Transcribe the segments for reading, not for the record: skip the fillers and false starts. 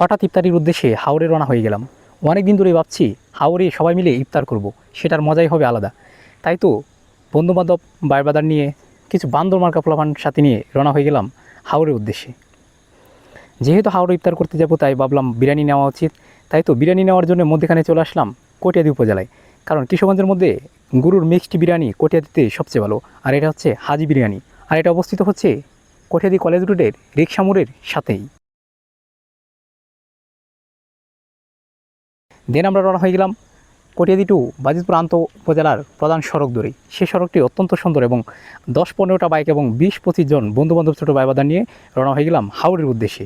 হঠাৎ ইফতারির উদ্দেশ্যে হাওরে রওনা হয়ে গেলাম। অনেক দিন ধরেই ভাবছি হাওরে সবাই মিলে ইফতার করব, সেটার মজাই হবে আলাদা। তাই তো বন্ধুবান্ধব বারবাদার নিয়ে কিছু বান্দর মার্কা পোলাপানের সাথে নিয়ে রওনা হয়ে গেলাম হাওরের উদ্দেশ্যে। যেহেতু হাওড়ে ইফতার করতে যাবো তাই ভাবলাম বিরিয়ানি নেওয়া উচিত। তাই তো বিরিয়ানি নেওয়ার জন্য মধ্যখানে চলে আসলাম কটিয়াদি উপজেলায়, কারণ কিশোরগঞ্জের মধ্যে গরুর মিক্সড বিরিয়ানি কটিয়াদিতে সবচেয়ে ভালো। আর এটা হচ্ছে হাজি বিরিয়ানি, আর এটা অবস্থিত হচ্ছে কটিয়াদি কলেজ রোডের রিক্সা মোড়ের সাথেই। দেন আমরা রওনা হয়ে গেলাম কটিয়াদি টু বাজিতপুর আন্ত উপজেলার প্রধান সড়ক ধরে। সেই সড়কটি অত্যন্ত সুন্দর এবং 10-15টা বাইক এবং 20-25 জন বন্ধুবান্ধব ছোটো ভাই বাদার নিয়ে রওনা হয়ে গেলাম হাওড়ের উদ্দেশ্যে।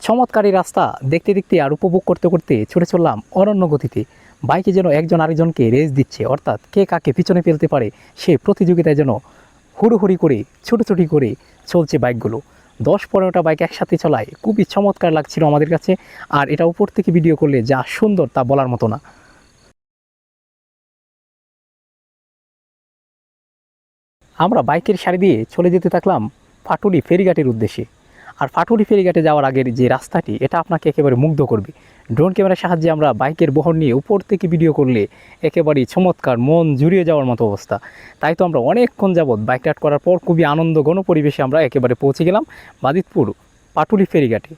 চমৎকারী রাস্তা দেখতে দেখতে আর উপভোগ করতে করতে ছুটে চললাম অনন্য গতিতে। বাইকে যেন একজন আরেকজনকে রেস দিচ্ছে, অর্থাৎ কে কাকে পিছনে ফেলতে পারে সে প্রতিযোগিতায় যেন হুড়োহুড়ি করে ছুটোছুটি করে চলছে বাইকগুলো। 10-15টা বাইক একসাথে চলায় খুবই চমৎকার লাগছিল আমাদের কাছে। আর এটা উপর থেকে ভিডিও করলে যা সুন্দর তা বলার মতো না। আমরা বাইকের সারি দিয়ে চলে যেতে থাকলাম ফাটুলি ফেরিঘাটের উদ্দেশ্যে। আর ফাটুলি ফেরিঘাটে যাওয়ার আগের যে রাস্তাটি, এটা আপনাকে একেবারে মুগ্ধ করবে। ড্রোন ক্যামেরার সাহায্যে আমরা বাইকের বহর নিয়ে উপর থেকে ভিডিও করলে একেবারেই চমৎকার, মন জুড়িয়ে যাওয়ার মতো অবস্থা। তাই তো আমরা অনেকক্ষণ যাবৎ বাইক রাইড করার পর খুবই আনন্দ ঘন পরিবেশে আমরা একেবারে পৌঁছে গেলাম বাজিতপুর ফাটুলি ফেরিঘাটে।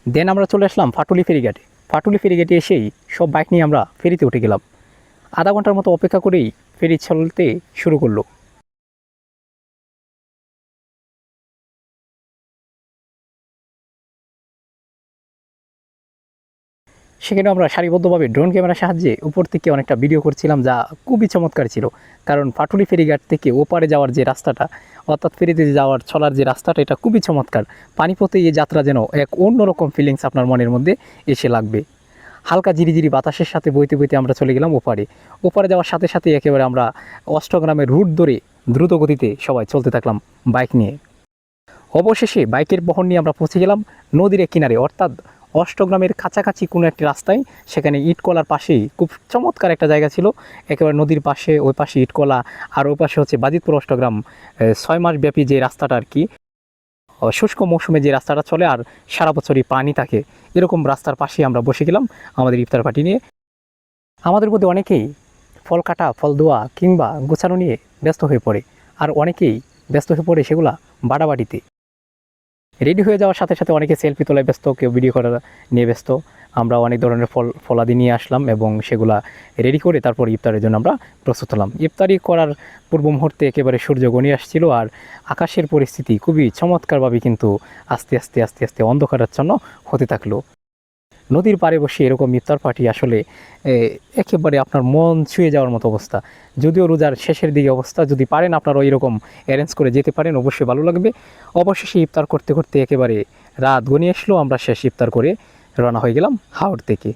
দেন আমরা চলে আসলাম ফাটুলি ফেরিঘাটে। ফাটুলি ফেরিঘাটে এসেই সব বাইক নিয়ে আমরা ফেরিতে উঠে গেলাম। আধা ঘন্টার মতো অপেক্ষা করেই ফেরি চলতে শুরু করলো। সেখানে আমরা সারিবদ্ধভাবে ড্রোন ক্যামেরার সাহায্যে উপর থেকে অনেকটা ভিডিও করছিলাম, যা খুবই চমৎকার ছিল। কারণ ফাটুলি ফেরিঘাট থেকে ওপারে যাওয়ার যে রাস্তাটা, অর্থাৎ ফেরিতে যাওয়ার চলার যে রাস্তাটা, এটা খুবই চমৎকার। পানিপথে এই যাত্রা যেন এক অন্যরকম ফিলিংস আপনার মনের মধ্যে এসে লাগবে। হালকা ঝিরিঝিরি বাতাসের সাথে বইতে বইতে আমরা চলে গেলাম ওপারে। ওপারে যাওয়ার সাথে সাথে একেবারে আমরা অষ্টগ্রামের রুট ধরে দ্রুত গতিতে সবাই চলতে থাকলাম বাইক নিয়ে। অবশেষে বাইকের বহর নিয়ে আমরা পৌঁছে গেলাম নদীর কিনারে, অর্থাৎ অষ্টগ্রামের কাছাকাছি কোনো একটি রাস্তায়। সেখানে ইটকলার পাশেই খুব চমৎকার একটা জায়গা ছিল, একেবারে নদীর পাশে, ওই পাশে ইটকলা আর ওই পাশে হচ্ছে বাজিতপুর অষ্টগ্রাম। 6 মাস ব্যাপী যে রাস্তাটা আর কি, শুষ্ক মৌসুমে যে রাস্তাটা চলে আর সারা বছরই পানি থাকে, এরকম রাস্তার পাশে আমরা বসে গেলাম আমাদের ইফতার পার্টি নিয়ে। আমাদের মধ্যে অনেকেই ফল কাটা, ফল ধোয়া কিংবা গোছানো নিয়ে ব্যস্ত হয়ে পড়ে, আর অনেকেই ব্যস্ত হয়ে পড়ে সেগুলা বাড়াবাড়িতে। রেডি হয়ে যাওয়ার সাথে সাথে অনেকে সেলফি তোলায় ব্যস্ত, কেউ ভিডিও করা নিয়ে ব্যস্ত। আমরা অনেক ধরনের ফলাদি নিয়ে আসলাম এবং সেগুলা রেডি করে তারপর ইফতারের জন্য আমরা প্রস্তুত হলাম। ইফতারি করার পূর্ব মুহূর্তে একেবারে সূর্য গনিয়ে আসছিল, আর আকাশের পরিস্থিতি খুবই চমৎকারভাবে কিন্তু আস্তে আস্তে আস্তে আস্তে অন্ধকারাচ্ছন্ন হতে থাকলো। নদীর পাড়ে বসে এরকম ইফতার পার্টি আসলে একেবারে আপনার মন ছুঁয়ে যাওয়ার মতো অবস্থা। যদিও রোজার শেষের দিকে অবস্থা, যদি পারেন আপনারা এরকম অ্যারেঞ্জ করে যেতে পারেন অবশ্যই ভালো লাগবে। অবশেষে ইফতার করতে করতে একেবারে রাত গনিয়ে আসলো, আমরা শেষ ইফতার করে রওনা হয়ে গেলাম হাওড় থেকে।